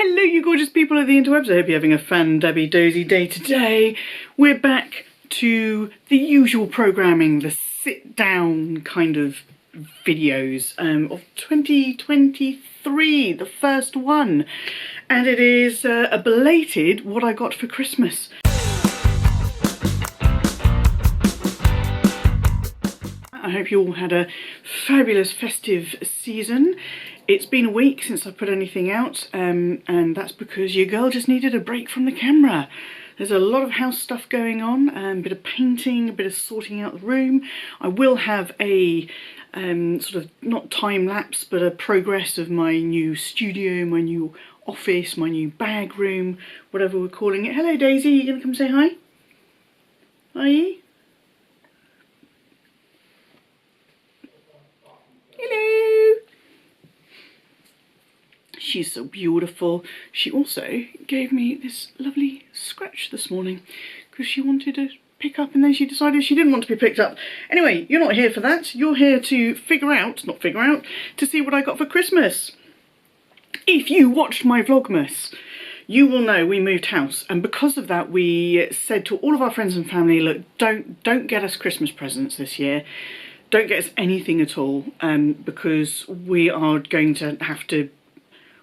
Hello you gorgeous people of the interwebs, I hope you're having a Fandabbydozy day today. We're back to the usual programming, the sit down kind of videos of 2023, the first one. And it is a belated what I got for Christmas. I hope you all had a fabulous festive season. It's been a week since I put anything out, and that's because your girl just needed a break from the camera. There's a lot of house stuff going on, a bit of painting, a bit of sorting out the room. I will have a sort of, not time-lapse, but a progress of my new studio, my new office, my new bag room, whatever we're calling it. Hello Daisy, you gonna come say hi? Are you? Hello! She's so beautiful. She also gave me this lovely scratch this morning because she wanted to pick up and then she decided she didn't want to be picked up. Anyway, you're not here for that. You're here to to see what I got for Christmas. If you watched my Vlogmas, you will know we moved house, and because of that we said to all of our friends and family, look, don't get us Christmas presents this year. Don't get us anything at all, because we are going to have to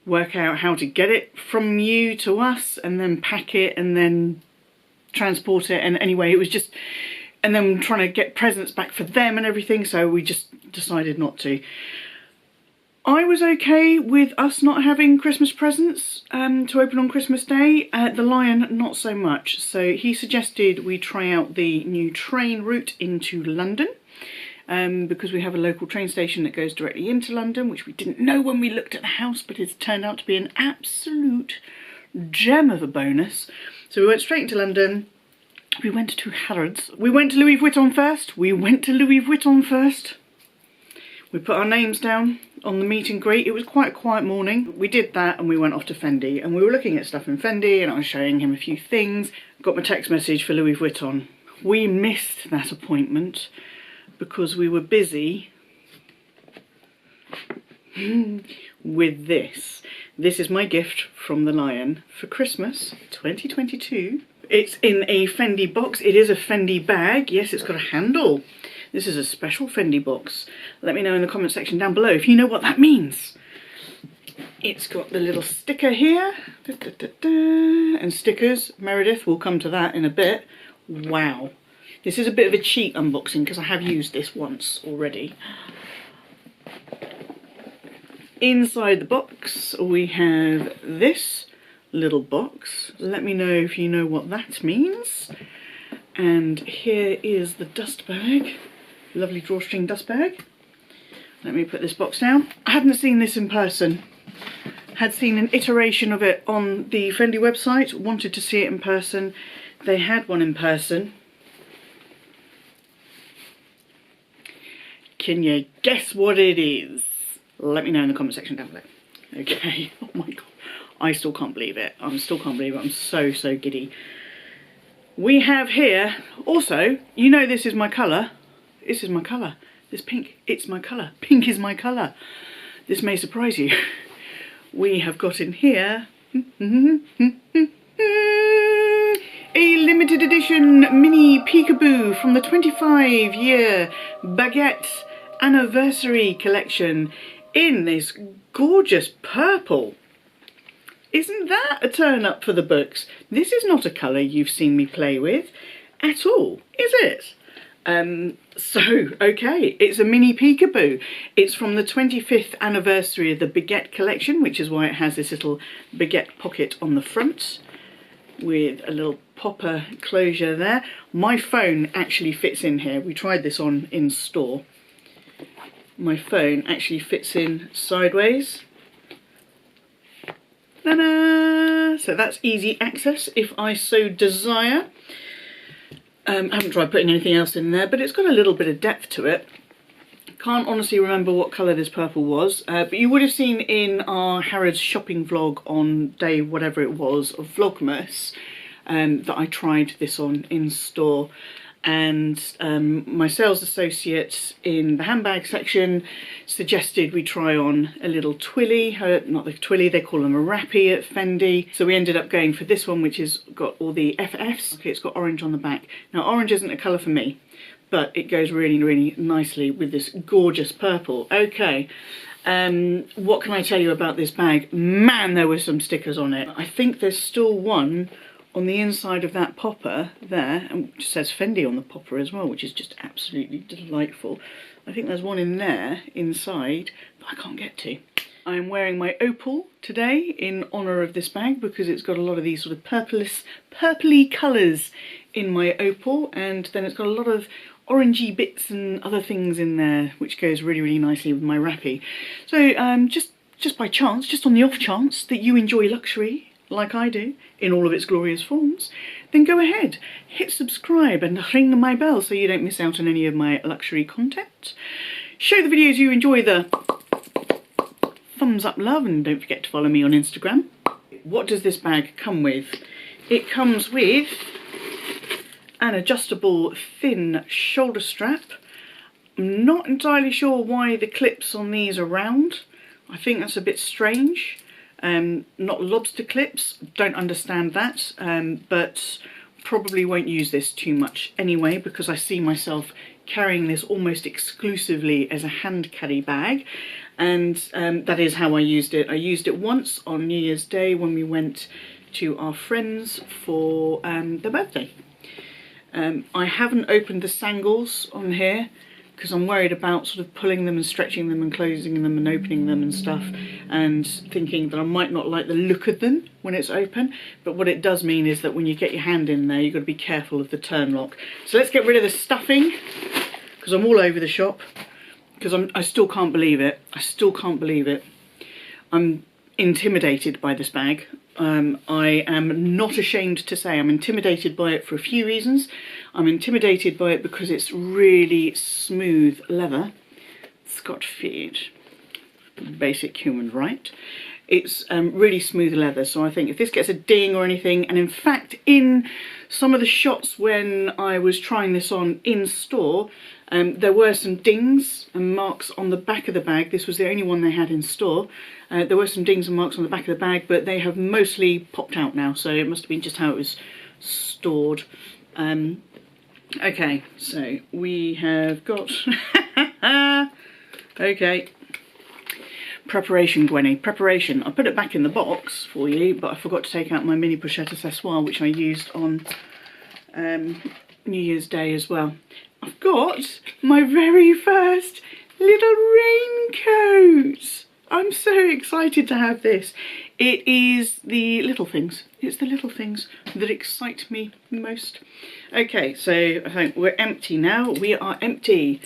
work out how to get it from you to us and then pack it and then transport it, and anyway it was just, and then trying to get presents back for them and everything, so we just decided not to. I was okay with us not having Christmas presents to open on Christmas Day. The Lion not so much, so he suggested we try out the new train route into London. Because we have a local train station that goes directly into London, which we didn't know when we looked at the house, but it's turned out to be an absolute gem of a bonus. So we went straight into London. We went to Harrods. We went to Louis Vuitton first. We put our names down on the meet and greet. It was quite a quiet morning. We did that and we went off to Fendi, and we were looking at stuff in Fendi and I was showing him a few things. Got my text message for Louis Vuitton. We missed that appointment because we were busy with this. This is my gift from the Lion for Christmas 2022. It's in a Fendi box. It is a Fendi bag. Yes, it's got a handle. This is a special Fendi box. Let me know in the comment section down below if you know what that means. It's got the little sticker here. And stickers. Meredith, will come to that in a bit. Wow. This is a bit of a cheat unboxing because I have used this once already. Inside the box we have this little box. Let me know if you know what that means. And here is the dust bag. Lovely drawstring dust bag. Let me put this box down. I hadn't seen this in person. Had seen an iteration of it on the Fendi website. Wanted to see it in person. They had one in person. Can you guess what it is? Let me know in the comment section down below. Okay, oh my god. I still can't believe it. I still can't believe it. I'm so giddy. We have here, also, you know this is my colour. This is my colour. This pink, it's my colour. Pink is my colour. This may surprise you. We have got in here a limited edition mini Peekaboo from the 25-year Baguette anniversary collection in this gorgeous purple. Isn't that a turn up for the books? This is not a colour you've seen me play with at all, is it? Okay, it's a mini Peekaboo. It's from the 25th anniversary of the Baguette collection, which is why it has this little baguette pocket on the front with a little popper closure there. My phone actually fits in here. We tried this on in store. My phone actually fits in sideways. Ta-da! So that's easy access if I so desire. I haven't tried putting anything else in there, but it's got a little bit of depth to it. Can't honestly remember what colour this purple was, but you would have seen in our Harrods shopping vlog on day whatever it was of Vlogmas that I tried this on in store. and my sales associate in the handbag section suggested we try on a little twilly, not the twilly, they call them a Wrappy at Fendi. So we ended up going for this one, which has got all the FFs. Okay, it's got orange on the back. Now orange isn't a colour for me, but it goes really, really nicely with this gorgeous purple. Okay, what can I tell you about this bag? Man, there were some stickers on it. I think there's still one on the inside of that popper there, and it just says Fendi on the popper as well, which is just absolutely delightful. I think there's one in there inside that I can't get to. I'm wearing my opal today in honour of this bag because it's got a lot of these sort of purpley colours in my opal, and then it's got a lot of orangey bits and other things in there, which goes really, really nicely with my Wrappy. So just by chance, just on the off chance that you enjoy luxury like I do in all of its glorious forms, then go ahead, hit subscribe and ring my bell so you don't miss out on any of my luxury content. Show the videos you enjoy the thumbs up love, and don't forget to follow me on Instagram. What does this bag come with? It comes with an adjustable thin shoulder strap. I'm not entirely sure why the clips on these are round. I think that's a bit strange. Not lobster clips, don't understand that, but probably won't use this too much anyway because I see myself carrying this almost exclusively as a hand carry bag, and that is how I used it. I used it once on New Year's Day when we went to our friends for their birthday. I haven't opened the sangles on here because I'm worried about sort of pulling them and stretching them and closing them and opening them and stuff, and thinking that I might not like the look of them when it's open. But what it does mean is that when you get your hand in there, you've got to be careful of the turn lock. So let's get rid of the stuffing because I'm all over the shop because I still can't believe it. I still can't believe it. I'm intimidated by this bag. I am not ashamed to say I'm intimidated by it for a few reasons. I'm intimidated by it because it's really smooth leather. Scotch feed, basic human right. It's really smooth leather, so I think if this gets a ding or anything, and in fact in some of the shots when I was trying this on in store, there were some dings and marks on the back of the bag. This was the only one they had in store. There were some dings and marks on the back of the bag, but they have mostly popped out now, so it must have been just how it was stored. Okay, so we have got... okay. Preparation, Gwenny. Preparation. I put it back in the box for you, but I forgot to take out my mini pochette accessoire, which I used on New Year's Day as well. I've got my very first little raincoat. I'm so excited to have this. It is the little things. It's the little things that excite me most. Okay, so I think we're empty now. We are empty.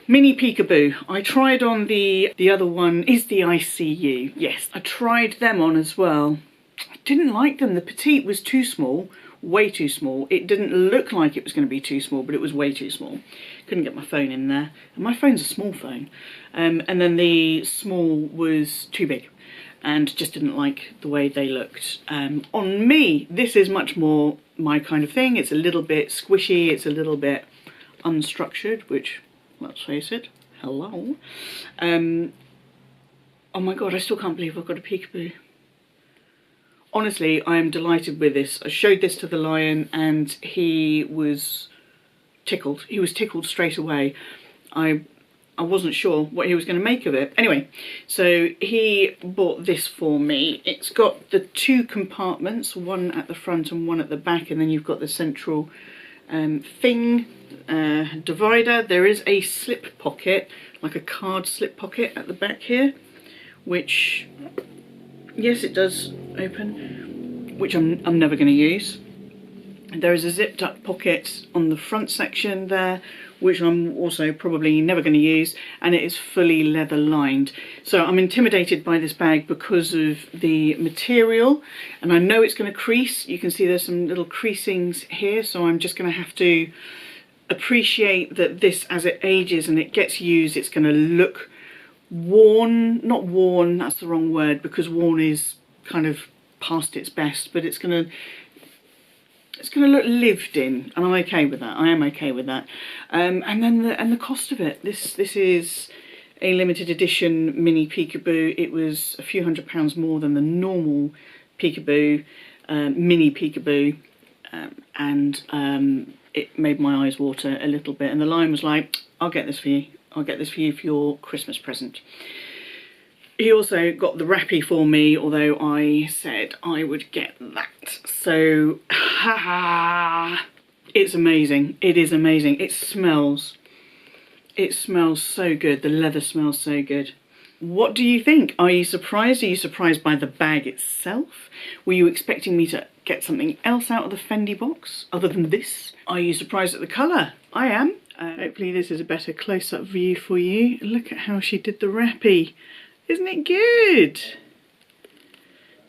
Mini Peekaboo. I tried on the other one is the ICU. Yes, I tried them on as well. I didn't like them. The petite was too small. Way too small. It didn't look like it was going to be too small, but it was way too small. Couldn't get my phone in there, and my phone's a small phone. And then the small was too big and just didn't like the way they looked. On me, this is much more my kind of thing. It's a little bit squishy, it's a little bit unstructured, which, let's face it, hello. Oh my god, I still can't believe I've got a Peekaboo. Honestly, I am delighted with this. I showed this to the lion and he was tickled. He was tickled straight away. I wasn't sure what he was going to make of it. Anyway, so he bought this for me. It's got the two compartments, one at the front and one at the back, and then you've got the central thing, divider. There is a slip pocket, like a card slip pocket at the back here, which... yes, it does open, which I'm never going to use. There is a zipped up pocket on the front section there, which I'm also probably never going to use, and it is fully leather lined. So I'm intimidated by this bag because of the material, and I know it's going to crease. You can see there's some little creasings here, so I'm just going to have to appreciate that this, as it ages and it gets used, it's going to look worn. Not worn, that's the wrong word, because worn is kind of past its best, but it's going to It's going to look lived in, and I'm okay with that. I am okay with that. And then the cost of it. This is a limited edition mini Peekaboo. It was a few £100s more than the normal Peekaboo, mini Peekaboo, and it made my eyes water a little bit. And the line was like, "I'll get this for you. I'll get this for you for your Christmas present." He also got the Wrappy for me, although I said I would get that. So, it's amazing. It is amazing. It smells so good. The leather smells so good. What do you think? Are you surprised? Are you surprised by the bag itself? Were you expecting me to get something else out of the Fendi box other than this? Are you surprised at the colour? I am. Hopefully this is a better close-up view for you. Look at how she did the Wrappy. Isn't it good?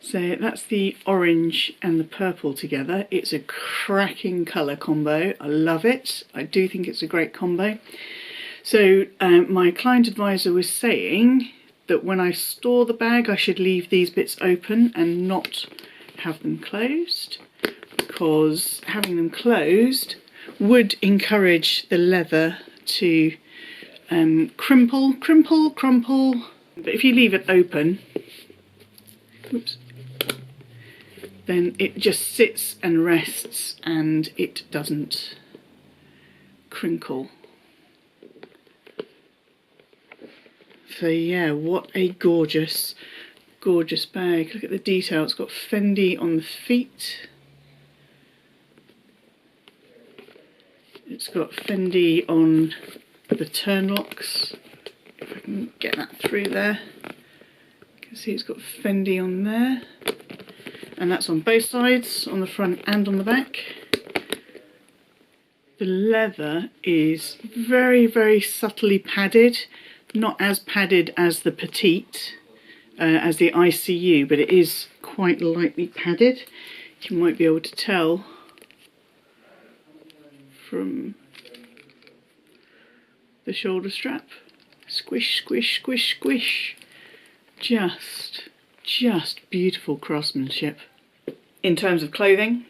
So that's the orange and the purple together. It's a cracking colour combo. I love it. I do think it's a great combo. So my client advisor was saying that when I store the bag, I should leave these bits open and not have them closed, because having them closed would encourage the leather to crumple. But if you leave it open, oops, then it just sits and rests and it doesn't crinkle. So yeah, what a gorgeous, gorgeous bag. Look at the detail. It's got Fendi on the feet. It's got Fendi on the turn locks. If I can get that through there. You can see it's got Fendi on there. And that's on both sides, on the front and on the back. The leather is very, very subtly padded. Not as padded as the Petite, as the ICU, but it is quite lightly padded. You might be able to tell from the shoulder strap. Squish, squish, squish, squish. Just beautiful craftsmanship. In terms of clothing,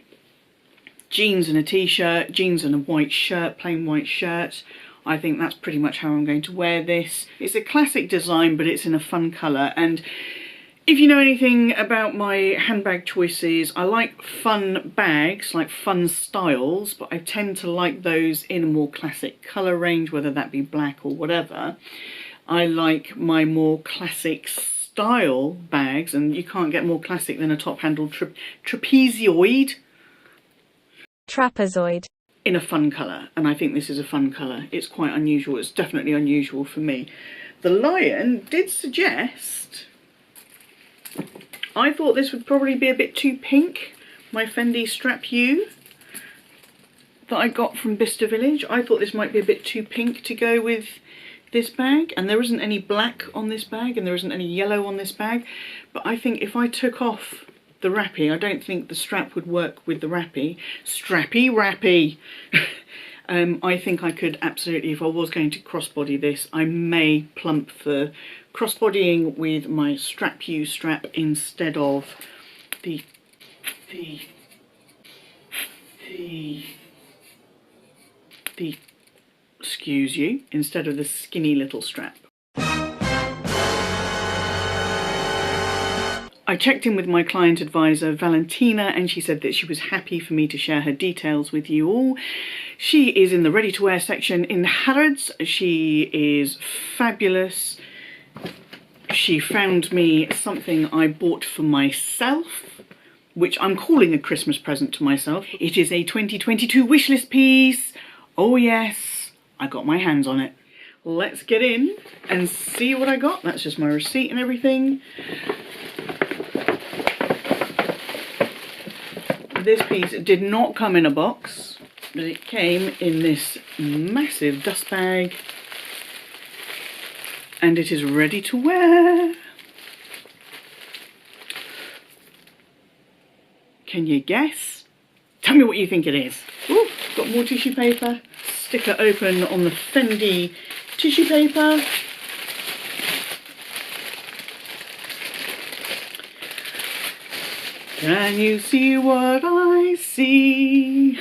jeans and a t-shirt, jeans and a white shirt, plain white shirt. I think that's pretty much how I'm going to wear this. It's a classic design, but it's in a fun colour. And if you know anything about my handbag choices, I like fun bags, like fun styles, but I tend to like those in a more classic colour range, whether that be black or whatever. I like my more classic style bags, and you can't get more classic than a top-handled trapezoid. Trapezoid. In a fun colour, and I think this is a fun colour. It's quite unusual. It's definitely unusual for me. The Lion did suggest, I thought this would probably be a bit too pink, my Fendi Strap U that I got from Bicester Village. I thought this might be a bit too pink to go with this bag, and there isn't any black on this bag and there isn't any yellow on this bag, but I think if I took off the Wrappy, I don't think the strap would work with the Wrappy. Strappy Wrappy! I think I could absolutely, if I was going to crossbody this, I may plump for crossbodying with my Strap U strap instead of the excuse you, instead of the skinny little strap. I checked in with my client advisor Valentina, and she said that she was happy for me to share her details with you all. She is in the ready to wear section in Harrods. She is fabulous. She found me something I bought for myself, which I'm calling a Christmas present to myself. It is a 2022 wishlist piece. Oh yes, I got my hands on it. Let's get in and see what I got. That's just my receipt and everything. This piece did not come in a box, but it came in this massive dust bag, and it is ready to wear. Can you guess? Tell me what you think it is. Ooh, got more tissue paper. Sticker open on the Fendi tissue paper. Can you see what I see?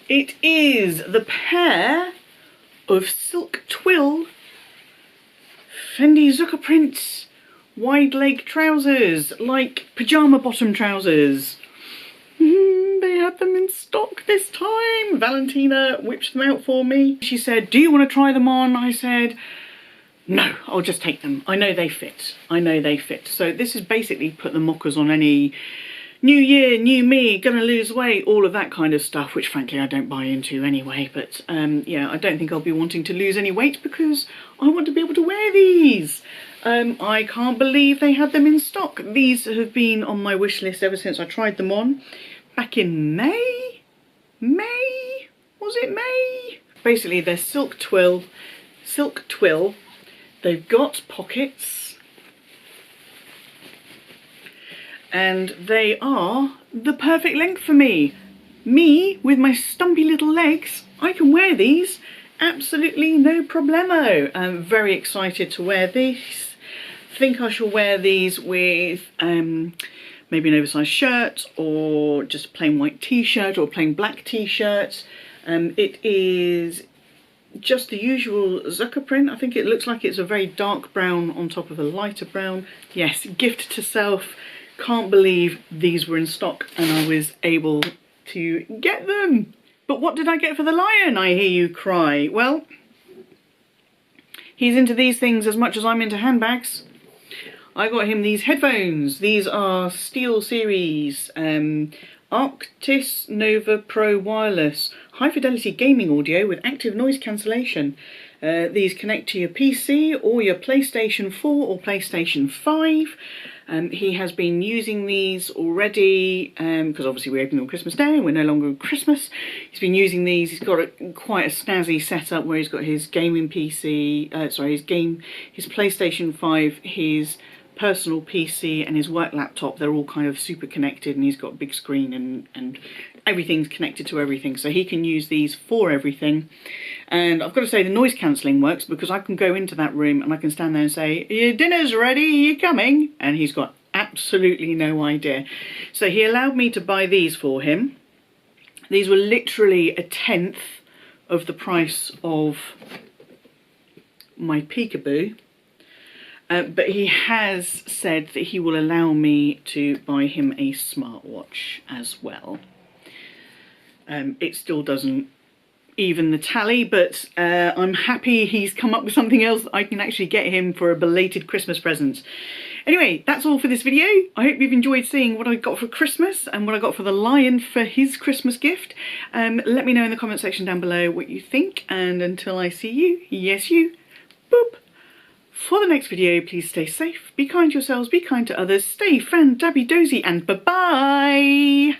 It is the pair of silk twill Fendi Zucker Prints wide leg trousers, like pyjama bottom trousers. They had them in stock this time. Valentina whipped them out for me. She said, do you want to try them on? I said, no, I'll just take them. I know they fit. I know they fit. So this is basically put the mockers on any new year, new me, gonna lose weight, all of that kind of stuff, which frankly I don't buy into anyway. But yeah, I don't think I'll be wanting to lose any weight because I want to be able to wear these. I can't believe they had them in stock. These have been on my wish list ever since I tried them on back in May? Was it May? Basically they're silk twill. They've got pockets and they are the perfect length for me. Me with my stumpy little legs, I can wear these absolutely no problemo. I'm very excited to wear these. I think I shall wear these with maybe an oversized shirt or just a plain white t-shirt or a plain black t-shirt. It is just the usual Zucker print. I think it looks like it's a very dark brown on top of a lighter brown. Yes, gift to self. Can't believe these were in stock and I was able to get them. But what did I get for the lion, I hear you cry? Well, he's into these things as much as I'm into handbags. I got him these headphones. These are Steel Series Arctis Nova Pro Wireless high fidelity gaming audio with active noise cancellation. These connect to your PC or your PlayStation 4 or PlayStation 5. He has been using these already because obviously we opened on Christmas Day and we're no longer on Christmas. He's been using these. He's got quite a snazzy setup where he's got his gaming PC, his PlayStation 5, his personal PC and his work laptop. They're all kind of super connected and he's got a big screen and everything's connected to everything, so he can use these for everything. And I've got to say the noise cancelling works because I can go into that room and I can stand there and say, your dinner's ready, are you coming? And he's got absolutely no idea. So he allowed me to buy these for him. These were literally a tenth of the price of my Peekaboo. But he has said that he will allow me to buy him a smartwatch as well. It still doesn't even the tally, but I'm happy he's come up with something else that I can actually get him for a belated Christmas present. Anyway, that's all for this video. I hope you've enjoyed seeing what I got for Christmas and what I got for the lion for his Christmas gift. Let me know in the comment section down below what you think, and until I see you, yes you, boop. For the next video, please stay safe, be kind to yourselves, be kind to others, stay Fandabbydozy, and bye-bye!